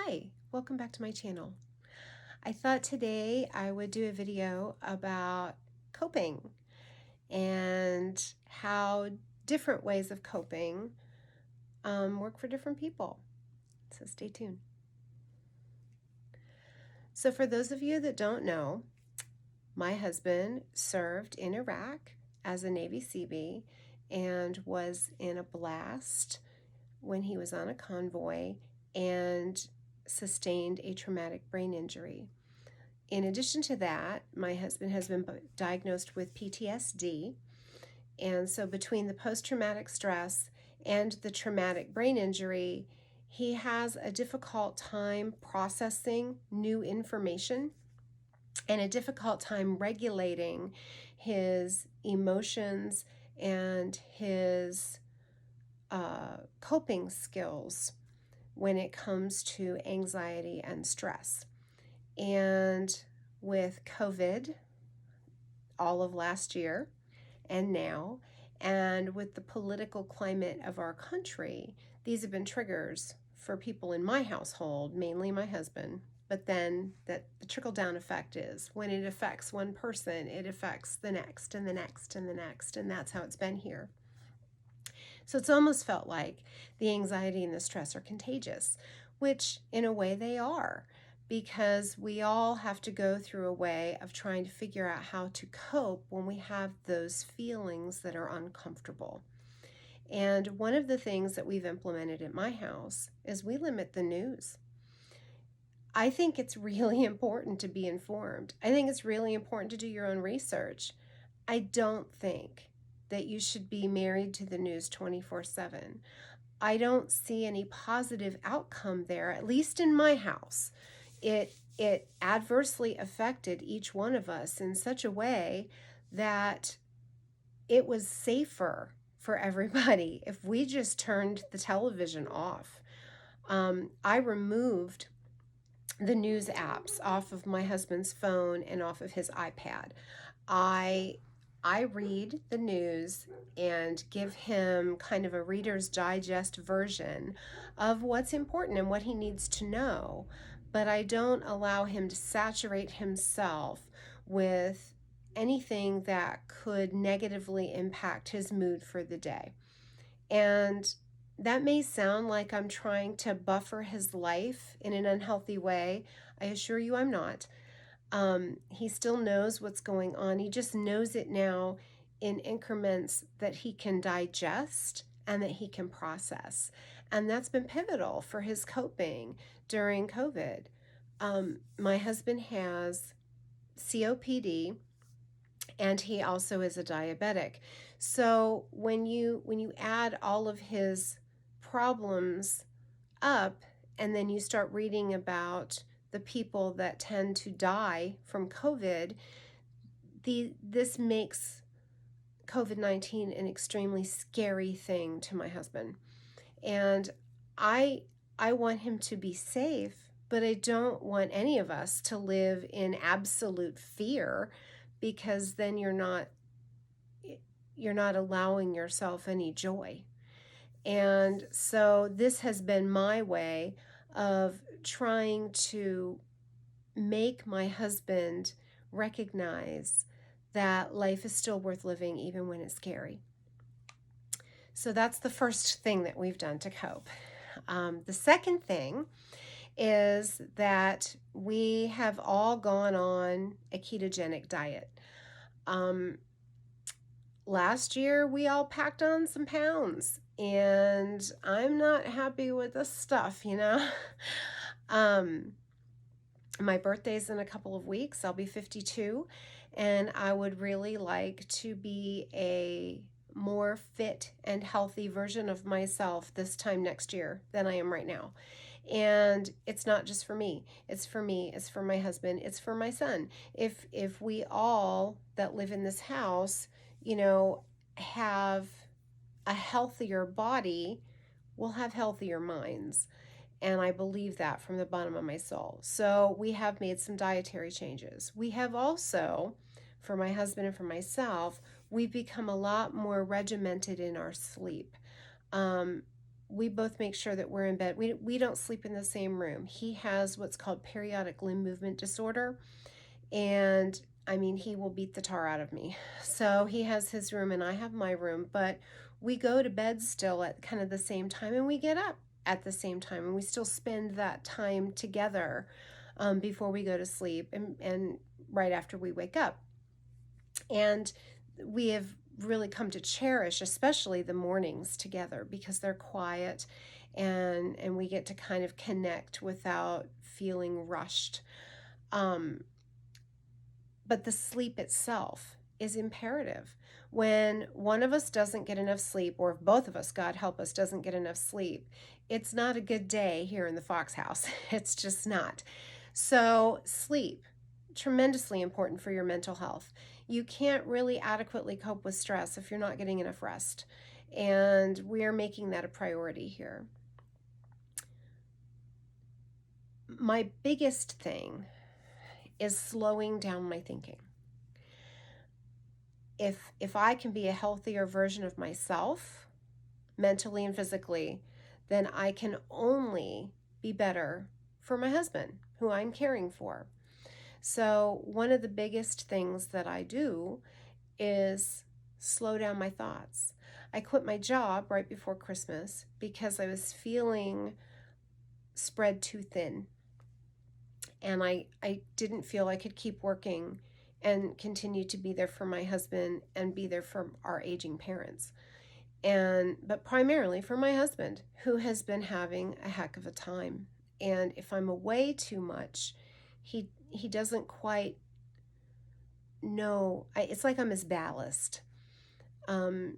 Hi, welcome back to my channel. I thought today I would do a video about coping and how different ways of coping work for different people. So stay tuned. So for those of you that don't know, my husband served in Iraq as a Navy Seabee and was in a blast when he was on a convoy and sustained a traumatic brain injury. In addition to that, my husband has been diagnosed with PTSD. And so between the post-traumatic stress and the traumatic brain injury, he has a difficult time processing new information and a difficult time regulating his emotions and his coping skills when it comes to anxiety and stress. And with COVID, all of last year and now, and with the political climate of our country, these have been triggers for people in my household, mainly my husband. But then the trickle-down effect is when it affects one person, it affects the next and the next and the next, and that's how it's been here. So it's almost felt like the anxiety and the stress are contagious, which in a way they are, because we all have to go through a way of trying to figure out how to cope when we have those feelings that are uncomfortable. And one of the things that we've implemented at my house is we limit the news. I think it's really important to be informed. I think it's really important to do your own research. I don't think that you should be married to the news 24/7. I don't see any positive outcome there, at least in my house. It adversely affected each one of us in such a way that it was safer for everybody if we just turned the television off. I removed the news apps off of my husband's phone and off of his iPad. I read the news and give him kind of a Reader's Digest version of what's important and what he needs to know, but I don't allow him to saturate himself with anything that could negatively impact his mood for the day. And that may sound like I'm trying to buffer his life in an unhealthy way. I assure you I'm not. He still knows what's going on. He just knows it now in increments that he can digest and that he can process. And that's been pivotal for his coping during COVID. My husband has COPD, and he also is a diabetic. So when you add all of his problems up, and then you start reading about the people that tend to die from COVID, this makes COVID-19 an extremely scary thing to my husband. And I want him to be safe, but I don't want any of us to live in absolute fear, because then you're not allowing yourself any joy. And so this has been my way of trying to make my husband recognize that life is still worth living even when it's scary. So that's the first thing that we've done to cope. The second thing is that we have all gone on a ketogenic diet. Last year, we all packed on some pounds, and I'm not happy with this stuff, you know. My birthday's in a couple of weeks. I'll be 52, and I would really like to be a more fit and healthy version of myself this time next year than I am right now. And it's not just for me. It's for me. It's for my husband. It's for my son. If we all that live in this house, you know, have a healthier body, we'll have healthier minds. And I believe that from the bottom of my soul. So we have made some dietary changes. We have also, for my husband and for myself, we've become a lot more regimented in our sleep. we both make sure that we're in bed. We don't sleep in the same room. He has what's called periodic limb movement disorder, and I mean, he will beat the tar out of me. So he has his room and I have my room, but we go to bed still at kind of the same time and we get up at the same time and we still spend that time together before we go to sleep and right after we wake up. And we have really come to cherish, especially the mornings together, because they're quiet and we get to kind of connect without feeling rushed. Um, but the sleep itself is imperative. When one of us doesn't get enough sleep, or if both of us, God help us, doesn't get enough sleep, it's not a good day here in the Fox house. It's just not. So, sleep, tremendously important for your mental health. You can't really adequately cope with stress if you're not getting enough rest. And we're making that a priority here. My biggest thing is slowing down my thinking. If I can be a healthier version of myself, mentally and physically, then I can only be better for my husband, who I'm caring for. So, one of the biggest things that I do is slow down my thoughts. I quit my job right before Christmas because I was feeling spread too thin. And I didn't feel I could keep working and continue to be there for my husband and be there for our aging parents. But primarily for my husband, who has been having a heck of a time. And if I'm away too much, he doesn't quite know. It's like I'm his ballast.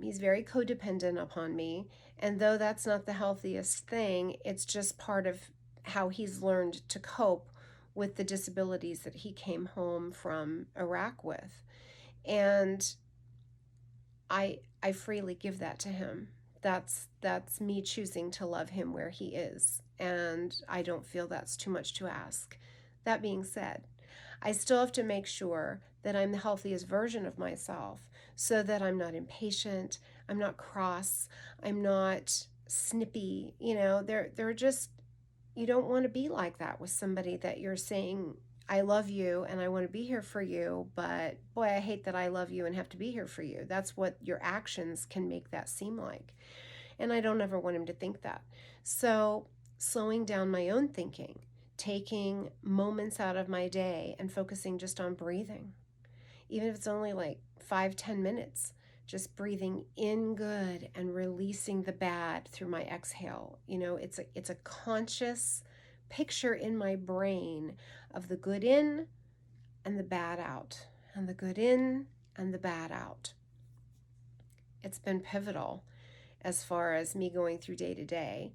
He's very codependent upon me, and though that's not the healthiest thing, it's just part of how he's learned to cope with the disabilities that he came home from Iraq with. And I freely give that to him. That's me choosing to love him where he is, and I don't feel that's too much to ask. That being said, I still have to make sure that I'm the healthiest version of myself so that I'm not impatient, I'm not cross, I'm not snippy. They're just, you don't want to be like that with somebody that you're saying, I love you and I want to be here for you, but boy, I hate that I love you and have to be here for you. That's what your actions can make that seem like. And I don't ever want him to think that. So, slowing down my own thinking, taking moments out of my day and focusing just on breathing, even if it's only like 5-10 minutes, just breathing in good and releasing the bad through my exhale. It's a conscious picture in my brain of the good in and the bad out, and the good in and the bad out. It's been pivotal as far as me going through day to day.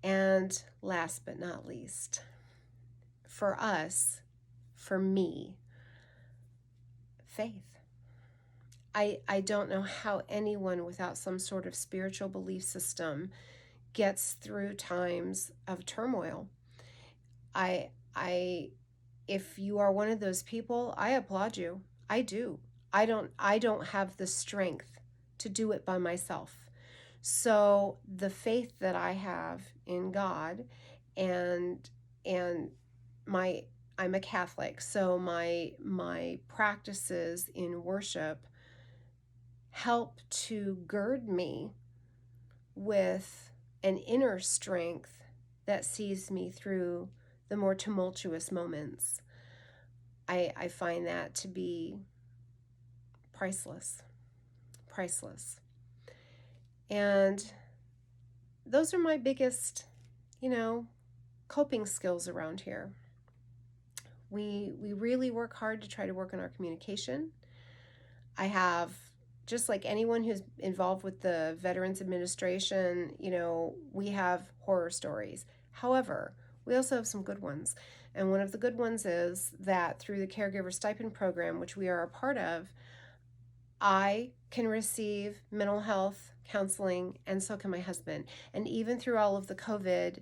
And last but not least, for us, for me, faith. I don't know how anyone without some sort of spiritual belief system gets through times of turmoil. If you are one of those people, I applaud you. I do. I don't have the strength to do it by myself. So the faith that I have in God and I'm a Catholic, so my practices in worship help to gird me with an inner strength that sees me through the more tumultuous moments. I find that to be priceless. And those are my biggest, coping skills around here. We really work hard to try to work on our communication. I have, just like anyone who's involved with the Veterans Administration, we have horror stories. However, we also have some good ones. And one of the good ones is that through the Caregiver Stipend Program, which we are a part of, I can receive mental health counseling, and so can my husband. And even through all of the COVID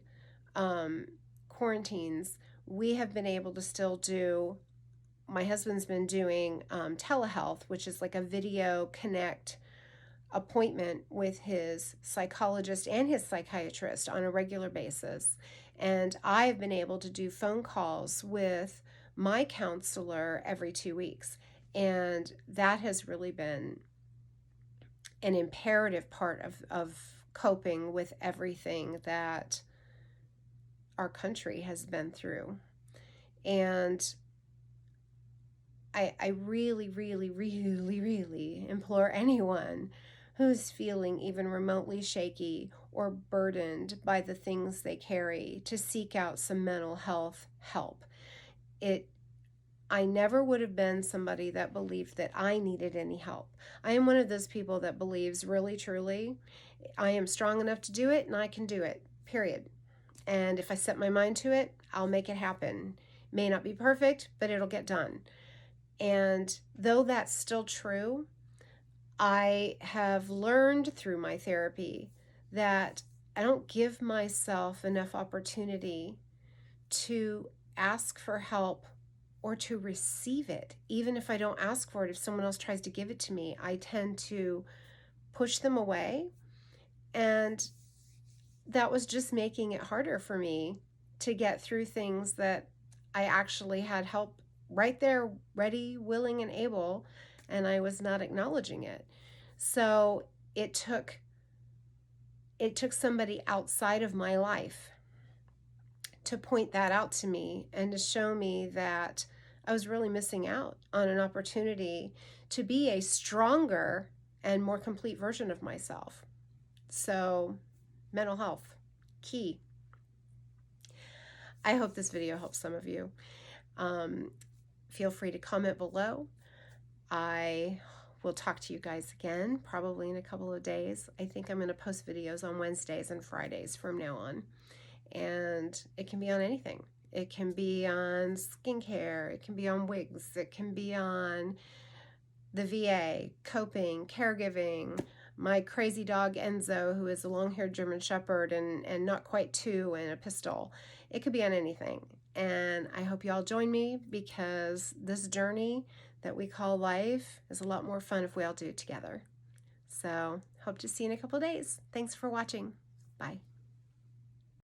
quarantines, we have been able to still do, my husband's been doing telehealth, which is like a video connect appointment with his psychologist and his psychiatrist on a regular basis. And I've been able to do phone calls with my counselor every 2 weeks. And that has really been an imperative part of coping with everything that our country has been through. And I really, really, really, really implore anyone who's feeling even remotely shaky or burdened by the things they carry to seek out some mental health help. I never would have been somebody that believed that I needed any help. I am one of those people that believes really, truly, I am strong enough to do it and I can do it, period. And if I set my mind to it, I'll make it happen. May not be perfect, but it'll get done. And though that's still true, I have learned through my therapy that I don't give myself enough opportunity to ask for help or to receive it. Even if I don't ask for it, if someone else tries to give it to me, I tend to push them away. And that was just making it harder for me to get through things that I actually had help right there, ready, willing, and able, and I was not acknowledging it. So it took somebody outside of my life to point that out to me and to show me that I was really missing out on an opportunity to be a stronger and more complete version of myself. So, mental health, key. I hope this video helps some of you. Feel free to comment below. I will talk to you guys again, probably in a couple of days. I think I'm going to post videos on Wednesdays and Fridays from now on. And it can be on anything. It can be on skincare. It can be on wigs. It can be on the VA, coping, caregiving, my crazy dog Enzo, who is a long-haired German Shepherd and not quite 2 and a pistol. It could be on anything. And I hope you all join me, because this journey that we call life is a lot more fun if we all do it together. So hope to see you in a couple of days. Thanks for watching. Bye.